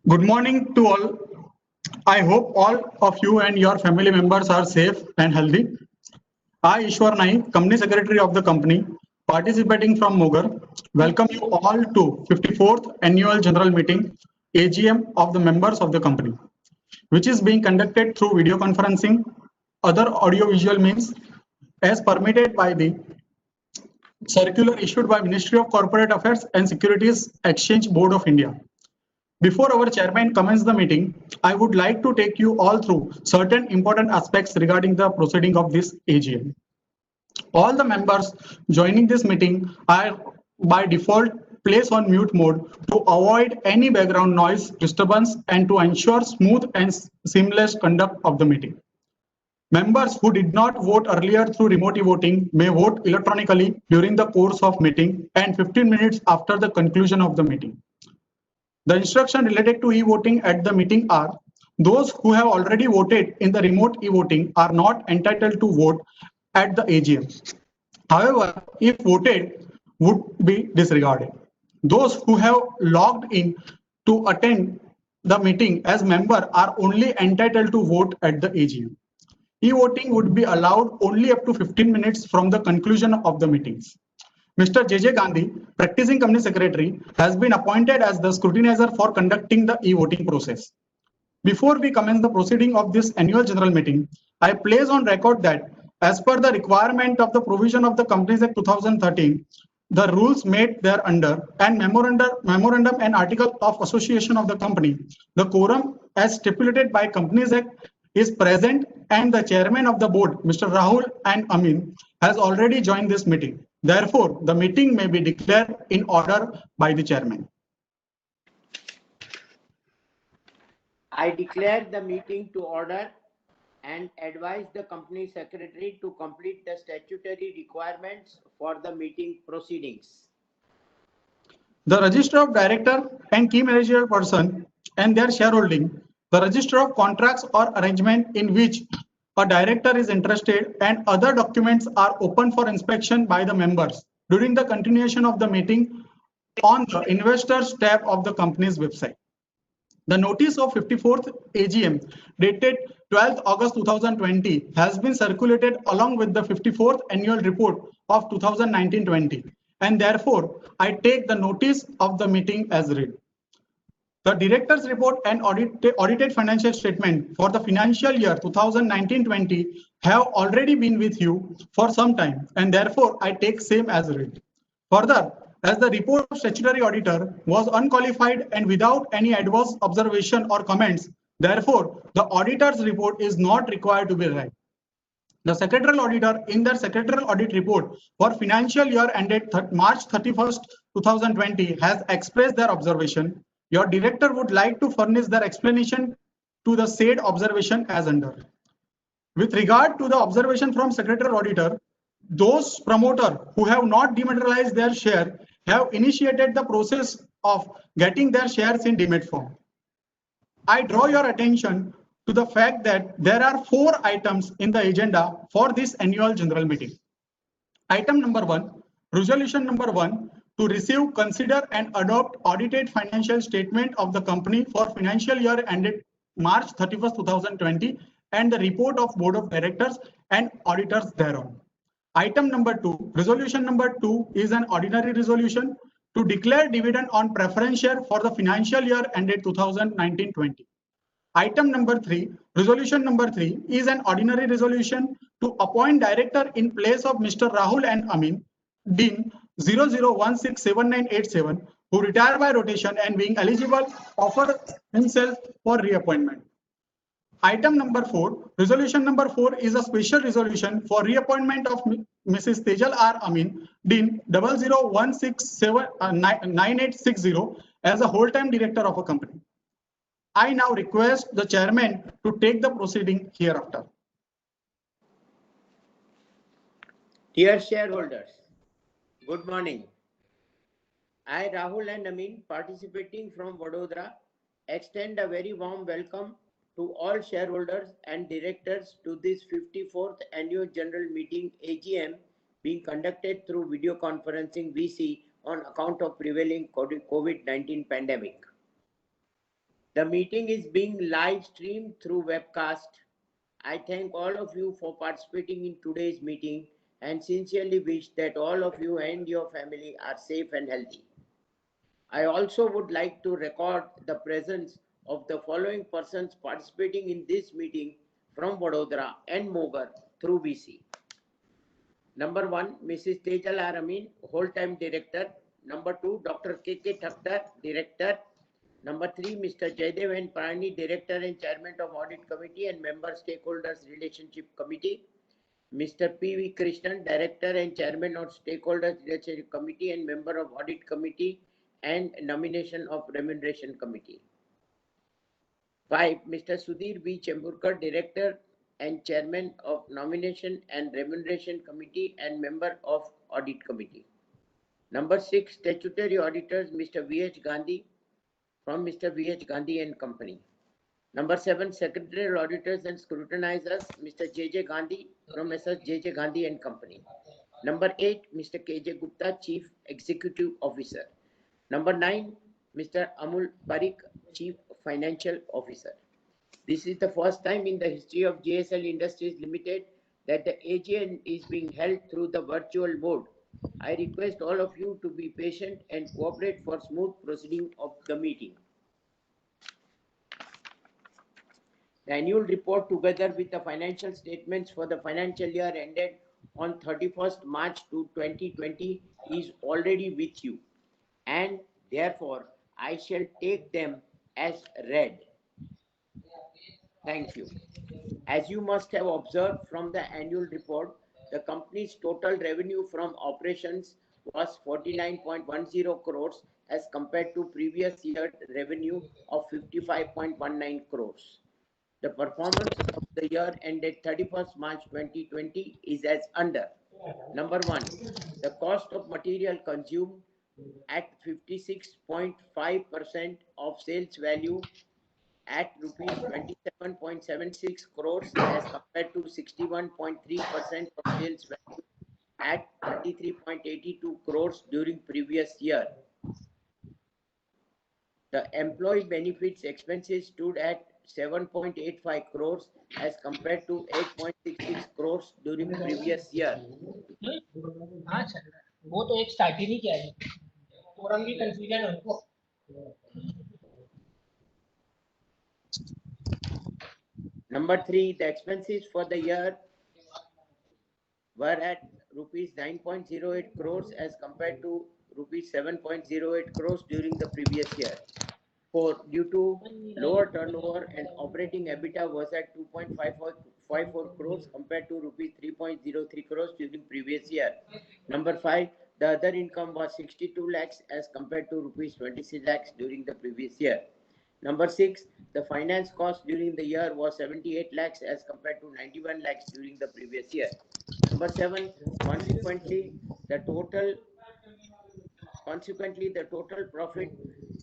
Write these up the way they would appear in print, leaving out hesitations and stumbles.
Good morning to all. I hope all of you and your family members are safe and healthy. I, Ishwar Naik, Company Secretary of the company, participating from Mogar, welcome you all to 54th Annual General Meeting AGM of the members of the company, which is being conducted through video conferencing, other audiovisual means, as permitted by the circular issued by Ministry of Corporate Affairs and Securities Exchange Board of India. Before our chairman commences the meeting, I would like to take you all through certain important aspects regarding the proceeding of this AGM. All the members joining this meeting are by default placed on mute mode to avoid any background noise disturbance and to ensure smooth and seamless conduct of the meeting. Members who did not vote earlier through remote voting may vote electronically during the course of meeting and 15 minutes after the conclusion of the meeting. The instructions related to e-voting at the meeting are: those who have already voted in the remote e-voting are not entitled to vote at the AGM. However, if voted, would be disregarded. Those who have logged in to attend the meeting as member are only entitled to vote at the AGM. E-voting would be allowed only up to 15 minutes from the conclusion of the meetings. Mr. J.J. Gandhi, practicing company secretary, has been appointed as the scrutinizer for conducting the e-voting process. Before we commence the proceeding of this annual general meeting, I place on record that as per the requirement of the provision of the Companies Act 2013, the rules made thereunder and memorandum and article of association of the company, the quorum as stipulated by Companies Act is present and the chairman of the board, Mr. Rahul and Amin, has already joined this meeting. Therefore, the meeting may be declared in order by the chairman. I declare the meeting to order and advise the company secretary to complete the statutory requirements for the meeting proceedings. The register of director and key managerial person and their shareholding, the register of contracts or arrangement in which a director is interested, and other documents are open for inspection by the members during the continuation of the meeting on the investors tab of the company's website. The notice of 54th AGM dated 12th August 2020 has been circulated along with the 54th annual report of 2019-20, and therefore I take the notice of the meeting as read. The director's report and audited financial statement for the financial year 2019-20 have already been with you for some time, and therefore I take same as read. Further, as the report of statutory auditor was unqualified and without any adverse observation or comments, therefore the auditor's report is not required to be read. The secretarial auditor in their secretarial audit report for financial year ended March 31st, 2020 has expressed their observation. Your director would like to furnish their explanation to the said observation as under. With regard to the observation from secretarial auditor, those promoter who have not dematerialized their share have initiated the process of getting their shares in demat form. I draw your attention to the fact that there are 4 items in the agenda for this annual general meeting. Item number 1, resolution number 1, to receive, consider and adopt audited financial statement of the company for financial year ended March 31st, 2020 and the report of board of directors and auditors thereon. Item number 2, resolution number 2 is an ordinary resolution to declare dividend on preference share for the financial year ended 2019-20. Item number 3, resolution number 3 is an ordinary resolution to appoint director in place of Mr. Rahul and Amin, DIN 00167987, who retire by rotation and being eligible offer himself for reappointment. Item number 4, resolution number 4 is a special resolution for reappointment of Mrs. Tejal R. Amin, DIN 00169860 as a whole-time director of a company. I now request the chairman to take the proceeding hereafter. Dear shareholders, good morning. I, Rahul and Amin, participating from Vadodara, extend a very warm welcome to all shareholders and directors to this 54th annual general meeting AGM being conducted through video conferencing VC on account of prevailing COVID-19 pandemic. The meeting is being live streamed through webcast. I thank all of you for participating in today's meeting and sincerely wish that all of you and your family are safe and healthy. I also would like to record the presence of the following persons participating in this meeting from Vadodara and Mogar through VC. Number 1, Mrs. Tejal R. Amin, whole-time director. Number 2, Dr. K.K. Thakkar, director. Number 3, Mr. Jaydev N. Parani, director and chairman of Audit Committee and member Stakeholders Relationship Committee. Mr. P.V. Krishnan, director and chairman of Stakeholders Relationship Committee and member of Audit Committee and Nomination of Remuneration Committee. 5, Mr. Sudhir B. Chemburkar, director and chairman of Nomination and Remuneration Committee and member of Audit Committee. Number 6, statutory auditors, Mr. V.H. Gandhi from Mr. V.H. Gandhi and Company. Number 7, secretarial auditors and scrutinizers, Mr. J.J. Gandhi from Mr. J.J. Gandhi and Company. Number 8, Mr. K.J. Gupta, Chief Executive Officer. Number 9, Mr. Amul Parikh, Chief Financial Officer. This is the first time in the history of JSL Industries Limited that the AGM is being held through the virtual mode. I request all of you to be patient and cooperate for smooth proceeding of the meeting. The annual report together with the financial statements for the financial year ended on 31st March 2020 is already with you, and therefore I shall take them as read. Thank you. As you must have observed from the annual report, the company's total revenue from operations was 49.10 crores as compared to previous year revenue of 55.19 crores. The performance of the year ended 31st March 2020 is as under. Number 1, the cost of material consumed at 56.5% of sales value at rupees 27.76 crores as compared to 61.3% of sales value at 33.82 crores during previous year. The employee benefits expenses stood at 7.85 crores as compared to 8.66 crores during previous year. हाँ चल रहा है वो तो एक start ही नहीं किया है फोरम की कंफ्यूजन है उनको Number 3, the expenses for the year were at rupees 9.08 crores as compared to rupees 7.08 crores during the previous year. 4, due to lower turnover and operating EBITDA was at 2.54 crores compared to rupees 3.03 crores during previous year. Number 5, the other income was 62 lakhs as compared to rupees 26 lakhs during the previous year. Number 6, the finance cost during the year was 78 lakhs as compared to 91 lakhs during the previous year. Number 7, consequently, the total profit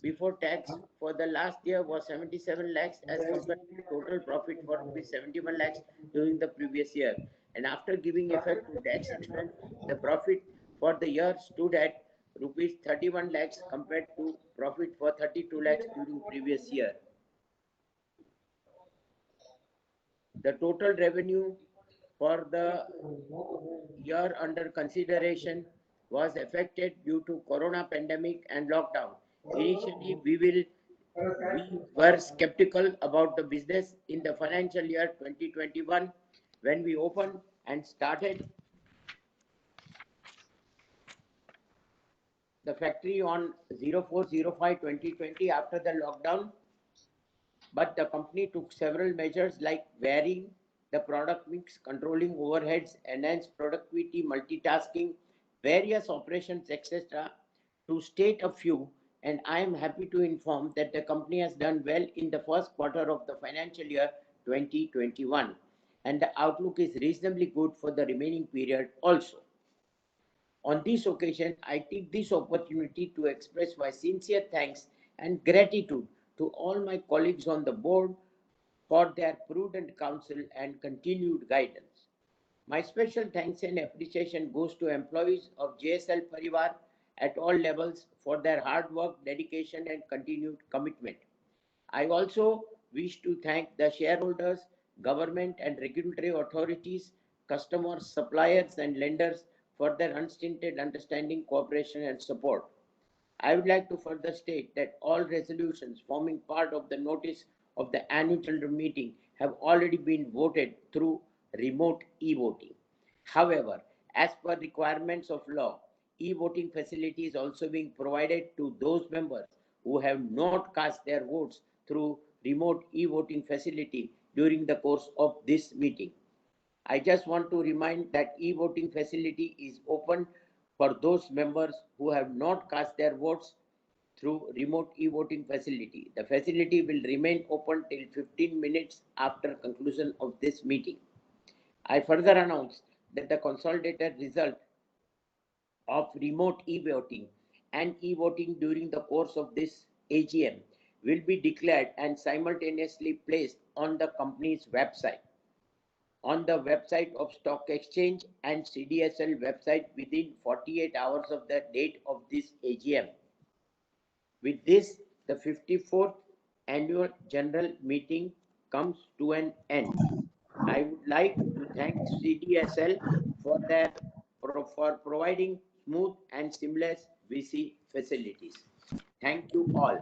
before tax for the last year was 77 lakhs as compared to total profit for rupees 71 lakhs during the previous year. And after giving effect to tax expense, the profit for the year stood at rupees 31 lakhs compared to profit for 32 lakhs during previous year. The total revenue for the year under consideration was affected due to corona pandemic and lockdown. Initially, we were skeptical about the business in the financial year 2021 when we opened and started the factory on 04/05/2020 after the lockdown. But the company took several measures like varying the product mix, controlling overheads, enhanced productivity, multitasking, various operations, etc. to state a few. And I am happy to inform that the company has done well in the first quarter of the financial year 2021. And the outlook is reasonably good for the remaining period also. On this occasion, I take this opportunity to express my sincere thanks and gratitude to all my colleagues on the board for their prudent counsel and continued guidance. My special thanks and appreciation goes to employees of JSL Parivar at all levels for their hard work, dedication, and continued commitment. I also wish to thank the shareholders, government and regulatory authorities, customers, suppliers and lenders for their unstinted understanding, cooperation and support. I would like to further state that all resolutions forming part of the notice of the annual general meeting have already been voted through remote e-voting. However, as per requirements of law, e-voting facility is also being provided to those members who have not cast their votes through remote e-voting facility during the course of this meeting. I just want to remind that e-voting facility is open for those members who have not cast their votes through remote e-voting facility. The facility will remain open till 15 minutes after conclusion of this meeting. I further announce that the consolidated result of remote e-voting and e-voting during the course of this AGM will be declared and simultaneously placed on the company's website, on the website of Stock Exchange and CDSL website within 48 hours of the date of this AGM. With this, the 54th annual general meeting comes to an end. I would like to thank CDSL for providing smooth and seamless VC facilities. Thank you all.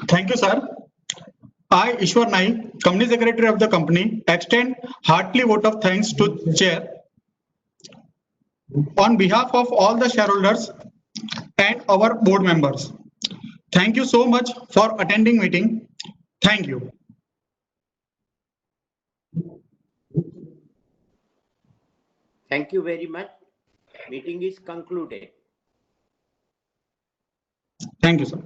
Thank you, sir. I, Ishwar Naik, Company Secretary of the company, extend heartily vote of thanks to Chair on behalf of all the shareholders and our board members. Thank you so much for attending meeting. Thank you. Thank you very much. Meeting is concluded. Thank you, sir.